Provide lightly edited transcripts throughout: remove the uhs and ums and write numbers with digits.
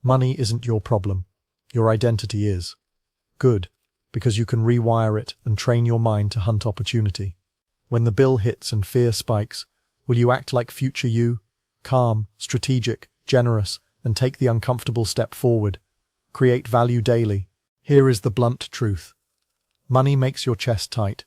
Money isn't your problem. Your identity is. Good, because you can rewire it and train your mind to hunt opportunity. When the bill hits and fear spikes, will you act like future you? Calm, strategic, generous, and take the uncomfortable step forward. Create value daily. Here is the blunt truth. Money makes your chest tight.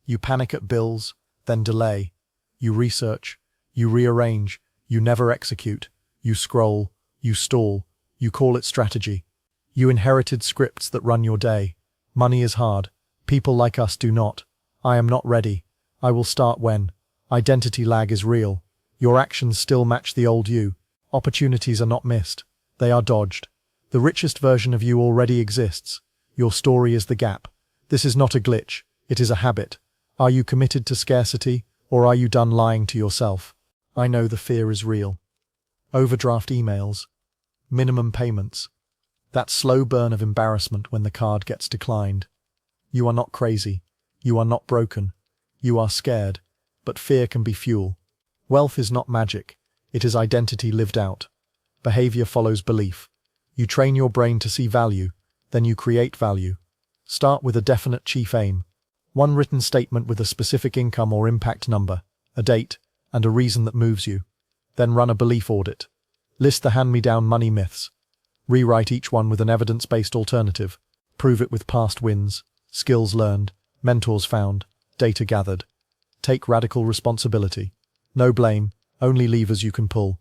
You panic at bills, then delay. You research, you rearrange, you never execute. You scroll, you stall, you call it strategy. You inherited scripts that run your day. Money is hard. People like us do not. I am not ready. I will start when. Identity lag is real. Your actions still match the old you. Opportunities are not missed. They are dodged. The richest version of you already exists. Your story is the gap. This is not a glitch. It is a habit. Are you committed to scarcity, or are you done lying to yourself? I know the fear is real. Overdraft emails. Minimum payments. That slow burn of embarrassment when the card gets declined. You are not crazy. You are not broken. You are scared. But fear can be fuel. Wealth is not magic. It is identity lived out. Behavior follows belief. You train your brain to see value, then you create value. Start with a definite chief aim. One written statement with a specific income or impact number, a date, and a reason that moves you. Then run a belief audit. List the hand-me-down money myths. Rewrite each one with an evidence-based alternative. Prove it with past wins, skills learned, mentors found, data gathered. Take radical responsibility. No blame, only levers you can pull.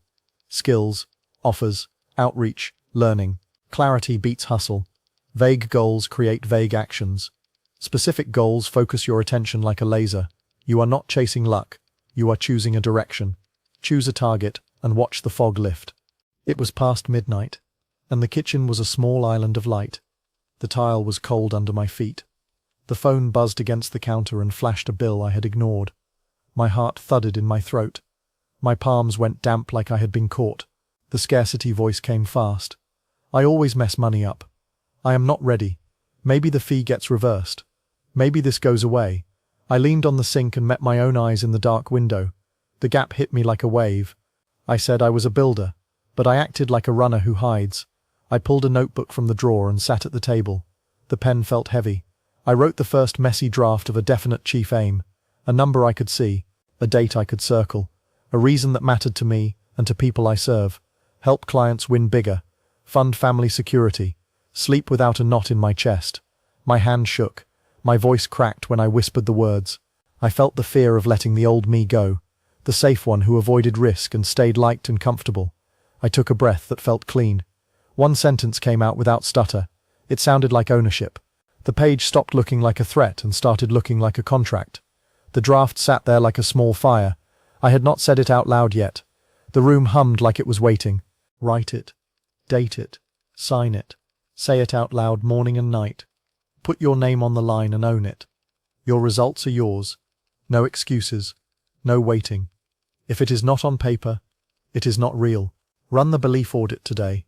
Skills, offers, outreach, learning. Clarity beats hustle. Vague goals create vague actions. Specific goals focus your attention like a laser. You are not chasing luck. You are choosing a direction. Choose a target and watch the fog lift. It was past midnight, and the kitchen was a small island of light. The tile was cold under my feet. The phone buzzed against the counter and flashed a bill I had ignored. My heart thudded in my throat. My palms went damp like I had been caught. The scarcity voice came fast. I always mess money up. I am not ready. Maybe the fee gets reversed. Maybe this goes away. I leaned on the sink and met my own eyes in the dark window. The gap hit me like a wave. I said I was a builder, but I acted like a runner who hides. I pulled a notebook from the drawer and sat at the table. The pen felt heavy. I wrote the first messy draft of a definite chief aim. A number I could see, a date I could circle, a reason that mattered to me and to people I serve. Help clients win bigger, fund family security, sleep without a knot in my chest. My hand shook. My voice cracked when I whispered the words. I felt the fear of letting the old me go, the safe one who avoided risk and stayed light and comfortable. I took a breath that felt clean. One sentence came out without stutter. It sounded like ownership. The page stopped looking like a threat and started looking like a contract. The draft sat there like a small fire. I had not said it out loud yet. The room hummed like it was waiting. Write it. Date it. Sign it. Say it out loud morning and night. Put your name on the line and own it. Your results are yours. No excuses. No waiting. If it is not on paper, it is not real. Run the belief audit today.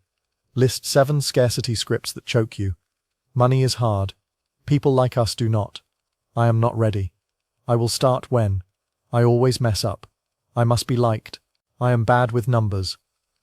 List 7 scarcity scripts that choke you. Money is hard. People like us do not. I am not ready. I will start when. I always mess up. I must be liked. I am bad with numbers.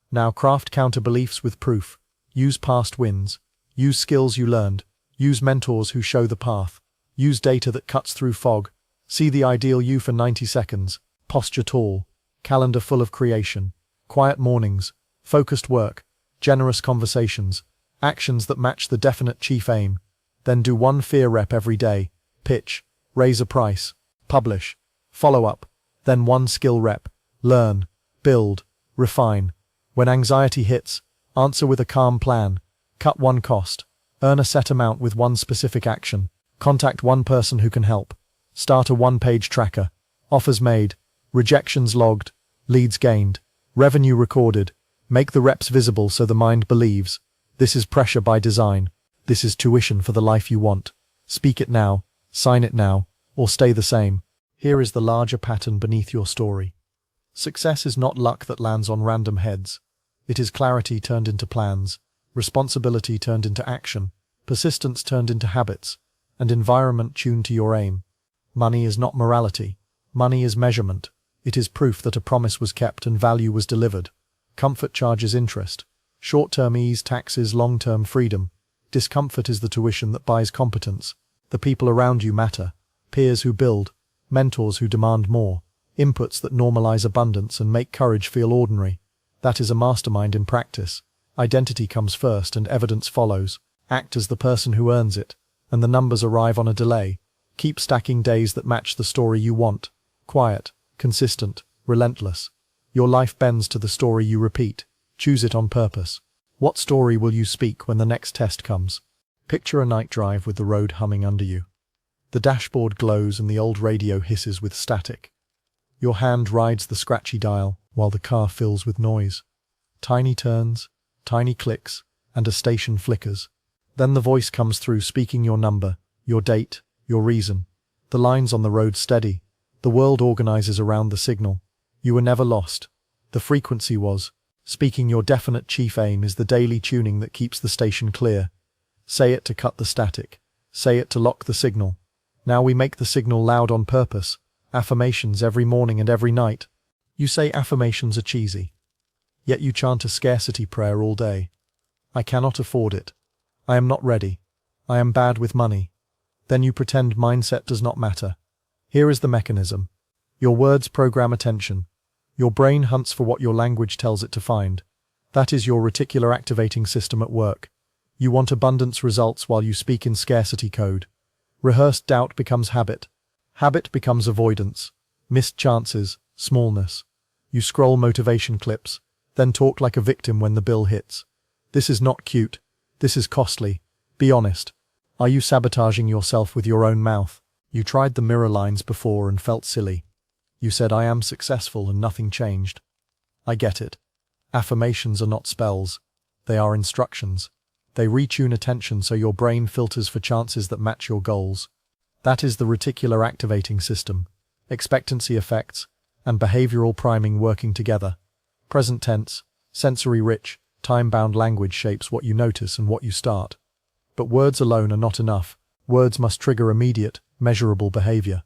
Now craft counter-beliefs with proof. Use past wins. Use skills you learned. Use mentors who show the path. Use data that cuts through fog. See the ideal you for 90 seconds. Posture tall. Calendar full of creation. Quiet mornings. Focused work. Generous conversations. Actions that match the definite chief aim. Then do 1 fear rep every day. Pitch. Raise a price. Publish. Follow up. Then 1 skill rep. Learn. Build. Refine. When anxiety hits, answer with a calm plan. Cut 1 cost. Earn a set amount with 1 specific action. Contact 1 person who can help. Start a 1-page tracker. Offers made. Rejections logged. Leads gained. Revenue recorded. Make the reps visible so the mind believes. This is pressure by design. This is tuition for the life you want. Speak it now. Sign it now. Or stay the same. Here is the larger pattern beneath your story. Success is not luck that lands on random heads. It is clarity turned into plans. Responsibility turned into action, persistence turned into habits, and environment tuned to your aim. Money is not morality. Money is measurement. It is proof that a promise was kept and value was delivered. Comfort charges interest. Short-term ease, taxes, long-term freedom. Discomfort is the tuition that buys competence. The people around you matter. Peers who build, mentors who demand more, inputs that normalize abundance and make courage feel ordinary. That is a mastermind in practice. Identity comes first and evidence follows. Act as the person who earns it, and the numbers arrive on a delay. Keep stacking days that match the story you want. Quiet, consistent, relentless. Your life bends to the story you repeat. Choose it on purpose. What story will you speak when the next test comes? Picture a night drive with the road humming under you. The dashboard glows and the old radio hisses with static. Your hand rides the scratchy dial while the car fills with noise. Tiny turns, tiny clicks, and a station flickers. Then the voice comes through speaking your number, your date, your reason. The lines on the road steady. The world organizes around the signal. You were never lost. The frequency was. Speaking your definite chief aim is the daily tuning that keeps the station clear. Say it to cut the static. Say it to lock the signal. Now we make the signal loud on purpose. Affirmations every morning and every night. You say affirmations are cheesy. Yet you chant a scarcity prayer all day. I cannot afford it. I am not ready. I am bad with money. Then you pretend mindset does not matter. Here is the mechanism. Your words program attention. Your brain hunts for what your language tells it to find. That is your reticular activating system at work. You want abundance results while you speak in scarcity code. Rehearsed doubt becomes habit. Habit becomes avoidance. Missed chances, smallness. You scroll motivation clips, then talk like a victim when the bill hits. This is not cute. This is costly. Be honest. Are you sabotaging yourself with your own mouth? You tried the mirror lines before and felt silly. You said, I am successful, and nothing changed. I get it. Affirmations are not spells. They are instructions. They retune attention so your brain filters for chances that match your goals. That is the reticular activating system. Expectancy effects and behavioral priming working together. Present tense, sensory-rich, time-bound language shapes what you notice and what you start. But words alone are not enough. Words must trigger immediate, measurable behavior.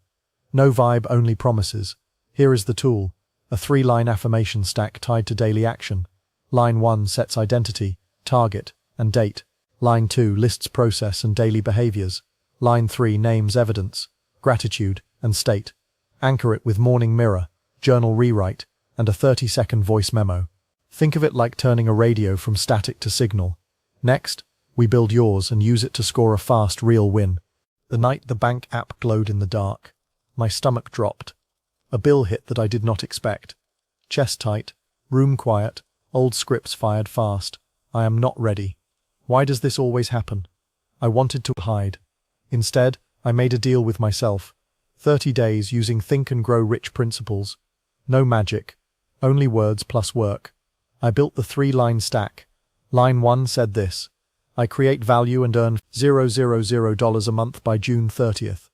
No vibe, only promises. Here is the tool. A 3-line affirmation stack tied to daily action. Line 1 sets identity, target, and date. Line 2 lists process and daily behaviors. Line 3 names evidence, gratitude, and state. Anchor it with morning mirror, journal rewrite, and a 30-second voice memo. Think of it like turning a radio from static to signal. Next, we build yours and use it to score a fast, real win. The night the bank app glowed in the dark, my stomach dropped. A bill hit that I did not expect. Chest tight, room quiet, old scripts fired fast. I am not ready. Why does this always happen? I wanted to hide. Instead, I made a deal with myself. 30 days using Think and Grow Rich principles. No magic, only words plus work. I built the 3-line stack. Line 1 said this. I create value and earn $000 a month by June 30th.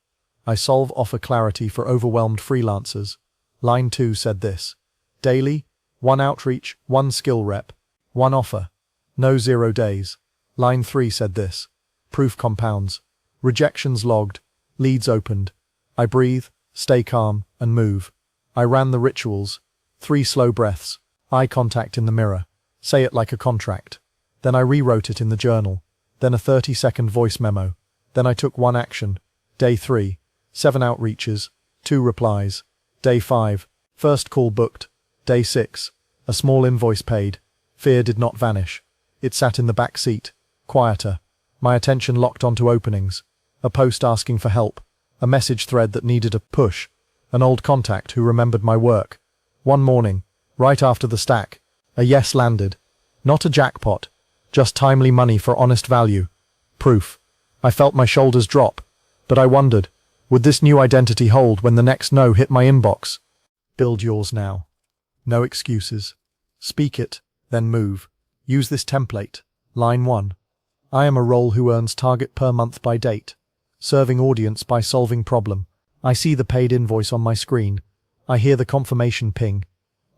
I solve offer clarity for overwhelmed freelancers. Line 2 said this. Daily, 1 outreach, 1 skill rep, 1 offer. No 0 days. Line 3 said this. Proof compounds. Rejections logged. Leads opened. I breathe, stay calm, and move. I ran the rituals. 3 slow breaths. Eye contact in the mirror. Say it like a contract. Then I rewrote it in the journal. Then a 30-second voice memo. Then I took 1 action. Day 3. 7 outreaches. 2 replies. Day 5. First call booked. Day 6. A small invoice paid. Fear did not vanish. It sat in the back seat. Quieter. My attention locked onto openings. A post asking for help. A message thread that needed a push. An old contact who remembered my work. One morning, right after the stack, a yes landed. Not a jackpot. Just timely money for honest value. Proof. I felt my shoulders drop. But I wondered, would this new identity hold when the next no hit my inbox? Build yours now. No excuses. Speak it, then move. Use this template. Line 1. I am a role who earns target per month by date. Serving audience by solving problem. I see the paid invoice on my screen. I hear the confirmation ping.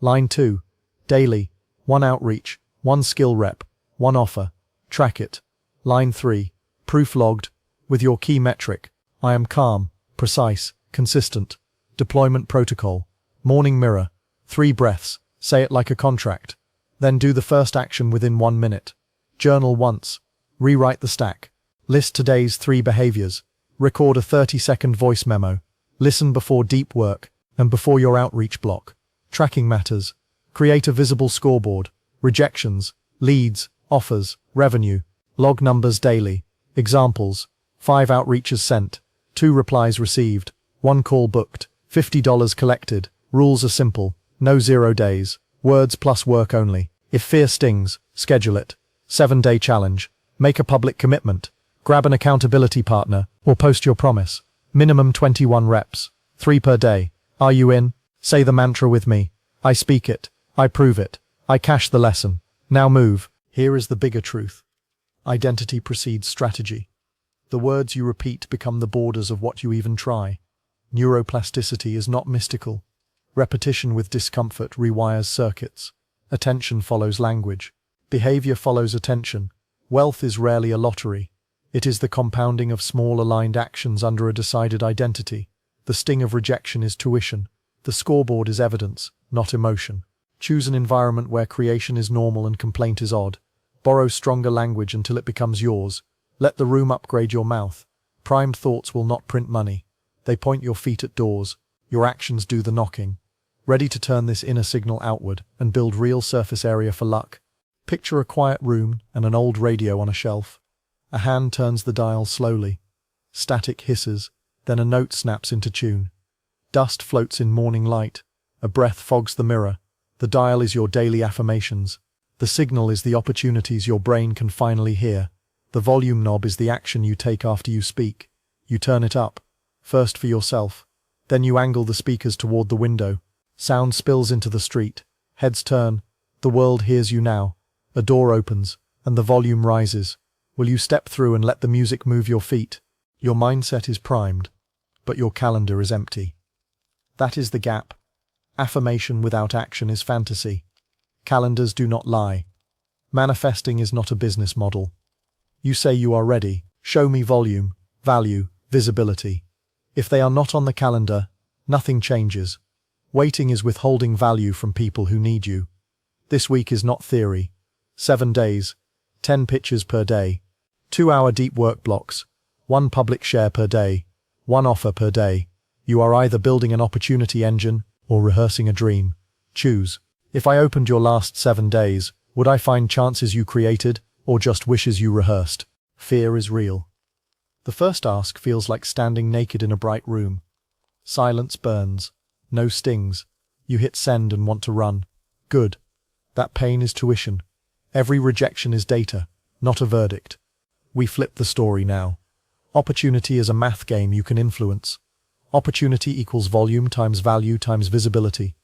Line 2. Daily. 1 outreach, 1 skill rep, 1 offer. Track it. Line 3. Proof logged. With your key metric. I am calm, precise, consistent. Deployment protocol. Morning mirror. 3 breaths. Say it like a contract. Then do the first action within 1 minute. Journal once. Rewrite the stack. List today's 3 behaviors. Record a 30-second voice memo. Listen before deep work and before your outreach block. Tracking matters. Create a visible scoreboard. Rejections, leads, offers, revenue. Log numbers daily. Examples: 5 outreaches sent, 2 replies received, 1 call booked, $50 collected. Rules are simple. No 0 days. Words plus work only. If fear stings, schedule it. 7-day challenge. Make a public commitment. Grab an accountability partner or post your promise. Minimum 21 reps. 3 per day. Are you in? Say the mantra with me. I speak it. I prove it. I cash the lesson. Now move. Here is the bigger truth. Identity precedes strategy. The words you repeat become the borders of what you even try. Neuroplasticity is not mystical. Repetition with discomfort rewires circuits. Attention follows language. Behavior follows attention. Wealth is rarely a lottery. It is the compounding of small aligned actions under a decided identity. The sting of rejection is tuition. The scoreboard is evidence, not emotion. Choose an environment where creation is normal and complaint is odd. Borrow stronger language until it becomes yours. Let the room upgrade your mouth. Primed thoughts will not print money. They point your feet at doors. Your actions do the knocking. Ready to turn this inner signal outward and build real surface area for luck. Picture a quiet room and an old radio on a shelf. A hand turns the dial slowly. Static hisses, then a note snaps into tune. Dust floats in morning light. A breath fogs the mirror. The dial is your daily affirmations. The signal is the opportunities your brain can finally hear. The volume knob is the action you take after you speak. You turn it up, first for yourself. Then you angle the speakers toward the window. Sound spills into the street. Heads turn. The world hears you now. A door opens, and the volume rises. Will you step through and let the music move your feet? Your mindset is primed, but your calendar is empty. That is the gap. Affirmation without action is fantasy. Calendars do not lie. Manifesting is not a business model. You say you are ready. Show me volume, value, visibility. If they are not on the calendar, nothing changes. Waiting is withholding value from people who need you. This week is not theory. 7 days, 10 pitches per day, 2-hour deep work blocks, 1 public share per day, 1 offer per day. You are either building an opportunity engine or rehearsing a dream. Choose. If I opened your last 7 days, would I find chances you created or just wishes you rehearsed? Fear is real. The first ask feels like standing naked in a bright room. Silence burns. No stings. You hit send and want to run. Good. That pain is tuition. Every rejection is data, not a verdict. We flip the story now. Opportunity is a math game you can influence. Opportunity equals volume times value times visibility.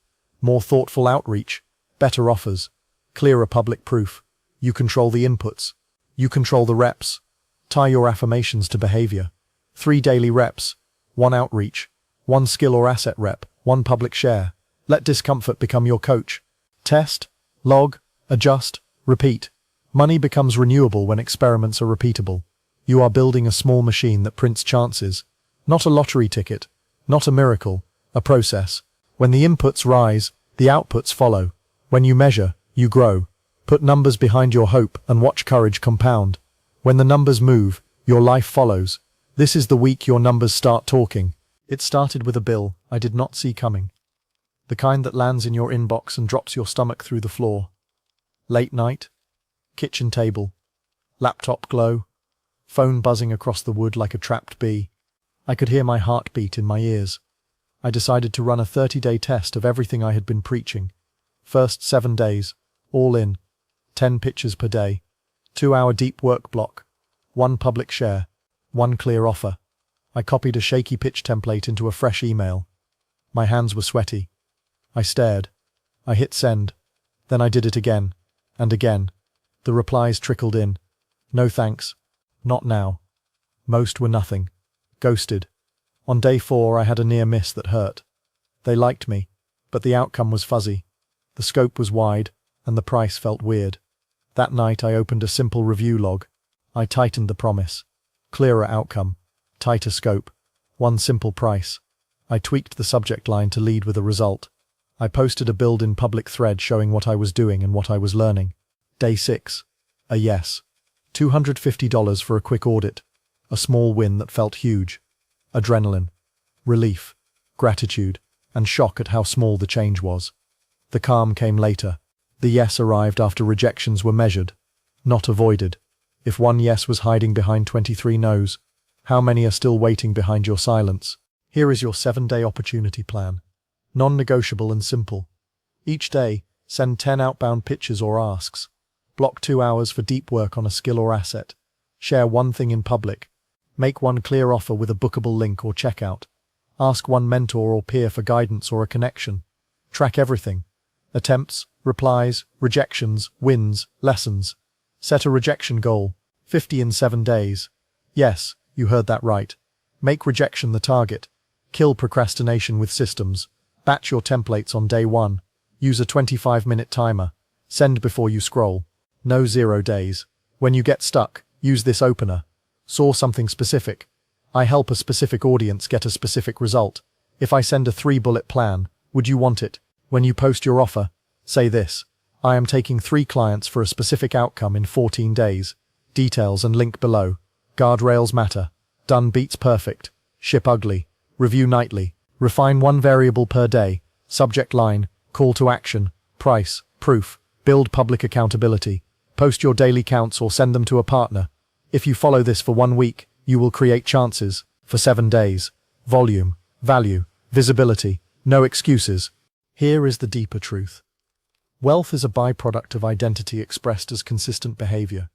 More thoughtful outreach, better offers, clearer public proof. You control the inputs. You control the reps. Tie your affirmations to behavior. 3 daily reps, 1 outreach, 1 skill or asset rep, 1 public share. Let discomfort become your coach. Test, log, adjust, repeat. Money becomes renewable when experiments are repeatable. You are building a small machine that prints chances. Not a lottery ticket, not a miracle, a process. When the inputs rise, the outputs follow. When you measure, you grow. Put numbers behind your hope and watch courage compound. When the numbers move, your life follows. This is the week your numbers start talking. It started with a bill I did not see coming. The kind that lands in your inbox and drops your stomach through the floor. Late night, kitchen table, laptop glow, phone buzzing across the wood like a trapped bee. I could hear my heartbeat in my ears. I decided to run a 30-day test of everything I had been preaching. First 7 days, all in, 10 pitches per day, 2-hour deep work block, 1 public share, 1 clear offer. I copied a shaky pitch template into a fresh email. My hands were sweaty. I stared. I hit send. Then I did it again. And again. The replies trickled in. No thanks. Not now. Most were nothing. Ghosted. On day 4 I had a near miss that hurt. They liked me, but the outcome was fuzzy. The scope was wide, and the price felt weird. That night I opened a simple review log. I tightened the promise. Clearer outcome. Tighter scope. 1 simple price. I tweaked the subject line to lead with a result. I posted a build-in public thread showing what I was doing and what I was learning. Day 6. A yes. $250 for a quick audit. A small win that felt huge. Adrenaline, relief, gratitude, and shock at how small the change was. The calm came later. The yes arrived after rejections were measured, not avoided. If one yes was hiding behind 23 no's, how many are still waiting behind your silence? Here is your 7-day opportunity plan. Non-negotiable and simple. Each day, send 10 outbound pitches or asks. Block 2 hours for deep work on a skill or asset. Share one thing in public. Make one clear offer with a bookable link or checkout. Ask one mentor or peer for guidance or a connection. Track everything. Attempts, replies, rejections, wins, lessons. Set a rejection goal. 50 in 7 days. Yes, you heard that right. Make rejection the target. Kill procrastination with systems. Batch your templates on day 1. Use a 25-minute timer. Send before you scroll. No 0 days. When you get stuck, use this opener. Saw something specific. I help a specific audience get a specific result. If I send a 3-bullet plan, would you want it? When you post your offer, say this. I am taking 3 clients for a specific outcome in 14 days. Details and link below. Guardrails matter. Done beats perfect. Ship ugly. Review nightly. Refine 1 variable per day. Subject line. Call to action. Price. Proof. Build public accountability. Post your daily counts or send them to a partner. If you follow this for 1 week, you will create chances. For 7 days. Volume. Value. Visibility. No excuses. Here is the deeper truth. Wealth is a byproduct of identity expressed as consistent behavior.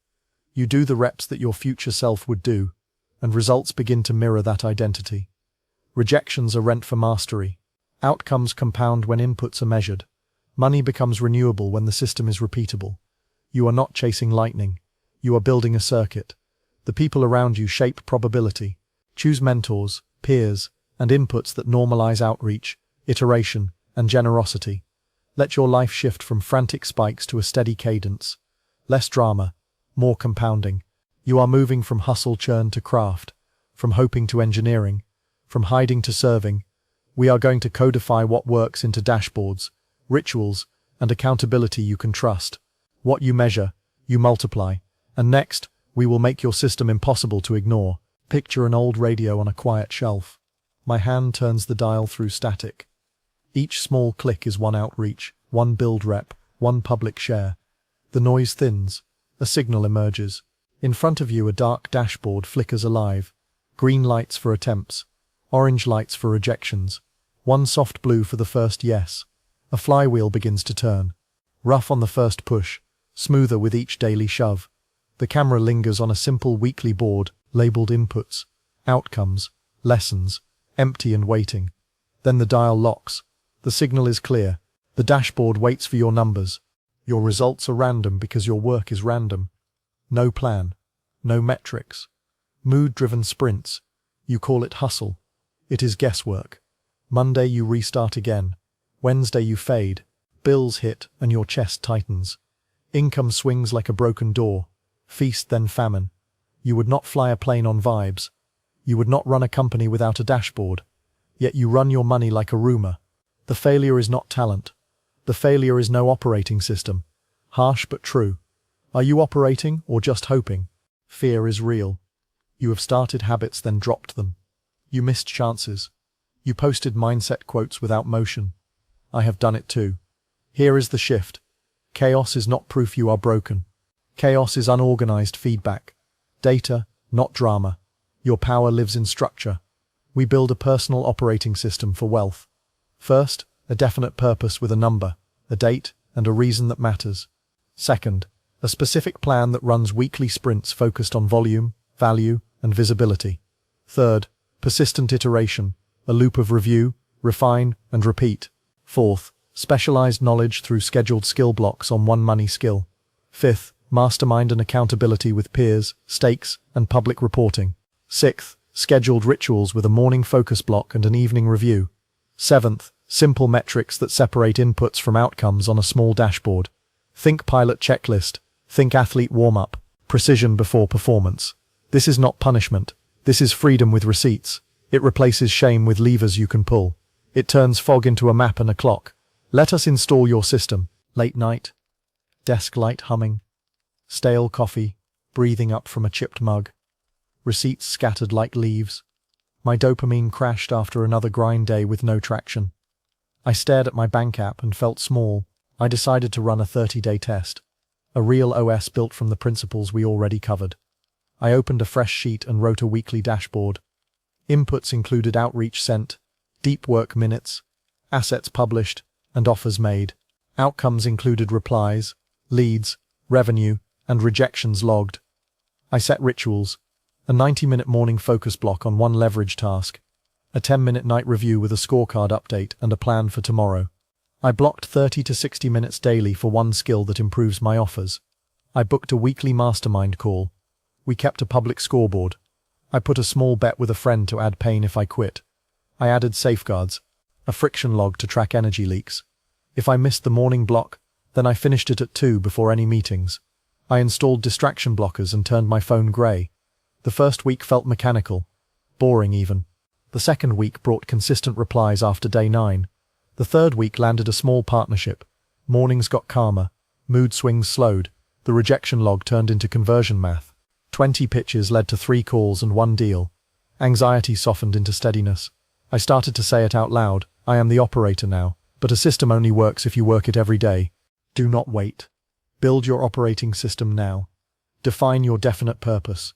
You do the reps that your future self would do, and results begin to mirror that identity. Rejections are rent for mastery. Outcomes compound when inputs are measured. Money becomes renewable when the system is repeatable. You are not chasing lightning. You are building a circuit. The people around you shape probability. Choose mentors, peers, and inputs that normalize outreach, iteration, and generosity. Let your life shift from frantic spikes to a steady cadence. Less drama, more compounding. You are moving from hustle churn to craft, from hoping to engineering, from hiding to serving. We are going to codify what works into dashboards, rituals, and accountability you can trust. What you measure, you multiply. And next, we will make your system impossible to ignore. Picture an old radio on a quiet shelf. My hand turns the dial through static. Each small click is one outreach, one build rep, one public share. The noise thins. A signal emerges. In front of you, a dark dashboard flickers alive. Green lights for attempts. Orange lights for rejections. One soft blue for the first yes. A flywheel begins to turn. Rough on the first push, smoother with each daily shove. The camera lingers on a simple weekly board, labeled inputs, outcomes, lessons, empty and waiting. Then the dial locks. The signal is clear. The dashboard waits for your numbers. Your results are random because your work is random. No plan. No metrics. Mood-driven sprints. You call it hustle. It is guesswork. Monday you restart again. Wednesday you fade. Bills hit and your chest tightens. Income swings like a broken door. Feast then famine. You would not fly a plane on vibes. You would not run a company without a dashboard. Yet you run your money like a rumor. The failure is not talent. The failure is no operating system. Harsh but true. Are you operating or just hoping? Fear is real. You have started habits then dropped them. You missed chances. You posted mindset quotes without motion. I have done it too. Here is the shift. Chaos is not proof you are broken. Chaos is unorganized feedback. Data, not drama. Your power lives in structure. We build a personal operating system for wealth. First, a definite purpose with a number, a date, and a reason that matters. Second, a specific plan that runs weekly sprints focused on volume, value, and visibility. Third, persistent iteration, a loop of review, refine, and repeat. Fourth, specialized knowledge through scheduled skill blocks on one money skill. Fifth, mastermind and accountability with peers, stakes, and public reporting. Sixth, scheduled rituals with a morning focus block and an evening review. Seventh, simple metrics that separate inputs from outcomes on a small dashboard. Think pilot checklist. Think athlete warm-up. Precision before performance. This is not punishment. This is freedom with receipts. It replaces shame with levers you can pull. It turns fog into a map and a clock. Let us install your system. Late night, desk light humming, stale coffee breathing up from a chipped mug, receipts scattered like leaves. My dopamine crashed after another grind day with no traction. I stared at my bank app and felt small. I decided to run a 30-day test. A real OS built from the principles we already covered. I opened a fresh sheet and wrote a weekly dashboard. Inputs included outreach sent, deep work minutes, assets published, and offers made. Outcomes included replies, leads, revenue, and rejections logged. I set rituals, a 90-minute morning focus block on one leverage task, a 10-minute night review with a scorecard update and a plan for tomorrow. I blocked 30 to 60 minutes daily for one skill that improves my offers. I booked a weekly mastermind call. We kept a public scoreboard. I put a small bet with a friend to add pain if I quit. I added safeguards, a friction log to track energy leaks. If I missed the morning block, then I finished it at 2 before any meetings. I installed distraction blockers and turned my phone grey. The first week felt mechanical, boring even. The second week brought consistent replies after day 9. The third week landed a small partnership. Mornings got calmer, mood swings slowed, the rejection log turned into conversion math. 20 pitches led to 3 calls and 1 deal. Anxiety softened into steadiness. I started to say it out loud, I am the operator now, but a system only works if you work it every day. Do not wait. Build your operating system now. Define your definite purpose.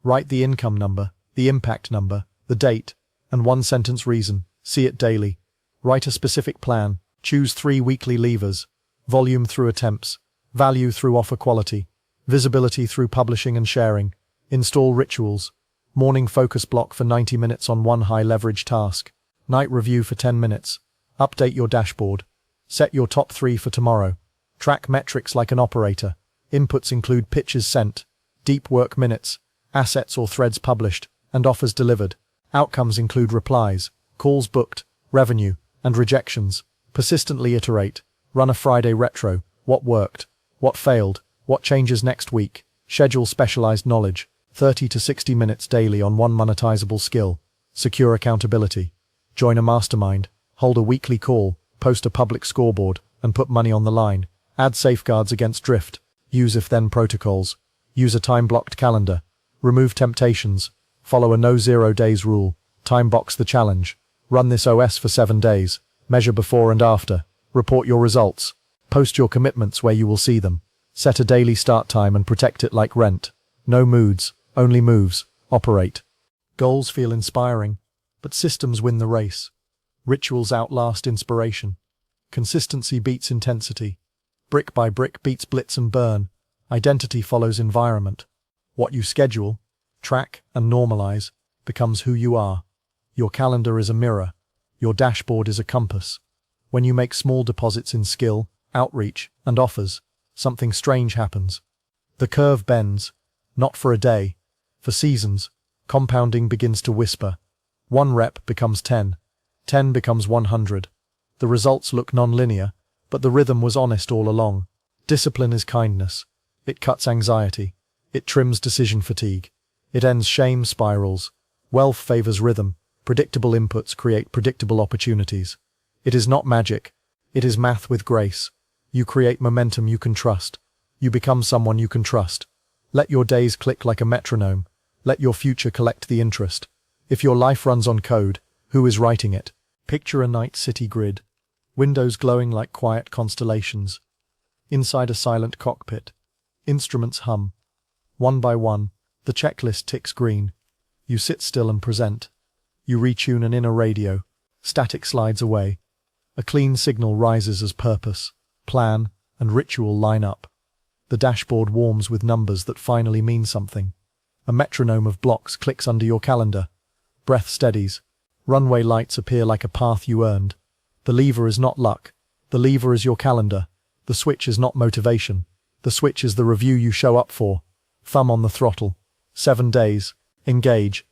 Write the income number, the impact number, the date, and 1-sentence reason. See it daily. Write a specific plan. Choose 3 weekly levers. Volume through attempts. Value through offer quality. Visibility through publishing and sharing. Install rituals. Morning focus block for 90 minutes on one high-leverage task. Night review for 10 minutes. Update your dashboard. Set your top 3 for tomorrow. Track metrics like an operator. Inputs include pitches sent, deep work minutes, assets or threads published, and offers delivered. Outcomes include replies, calls booked, revenue, and rejections. Persistently iterate. Run a Friday retro. What worked? What failed? What changes next week? Schedule specialized knowledge. 30 to 60 minutes daily on one monetizable skill. Secure accountability. Join a mastermind. Hold a weekly call. Post a public scoreboard, and put money on the line. Add safeguards against drift. Use if-then protocols. Use a time-blocked calendar. Remove temptations. Follow a no-0 days rule. Time-box the challenge. Run this OS for 7 days. Measure before and after. Report your results. Post your commitments where you will see them. Set a daily start time and protect it like rent. No moods, only moves. Operate. Goals feel inspiring, but systems win the race. Rituals outlast inspiration. Consistency beats intensity. Brick by brick beats blitz and burn. Identity follows environment. What you schedule, track, and normalize becomes who you are. Your calendar is a mirror. Your dashboard is a compass. When you make small deposits in skill, outreach, and offers, something strange happens. The curve bends, not for a day, for seasons. Compounding begins to whisper. 1 rep becomes 10. 10 becomes 100. The results look non-linear, but the rhythm was honest all along. Discipline is kindness. It cuts anxiety. It trims decision fatigue. It ends shame spirals. Wealth favors rhythm. Predictable inputs create predictable opportunities. It is not magic. It is math with grace. You create momentum you can trust. You become someone you can trust. Let your days click like a metronome. Let your future collect the interest. If your life runs on code, who is writing it? Picture a night city grid. Windows glowing like quiet constellations. Inside a silent cockpit. Instruments hum. One by one, the checklist ticks green. You sit still and present. You retune an inner radio. Static slides away. A clean signal rises as purpose, plan, and ritual line up. The dashboard warms with numbers that finally mean something. A metronome of blocks clicks under your calendar. Breath steadies. Runway lights appear like a path you earned. The lever is not luck. The lever is your calendar. The switch is not motivation. The switch is the review you show up for. Thumb on the throttle. 7 days. Engage.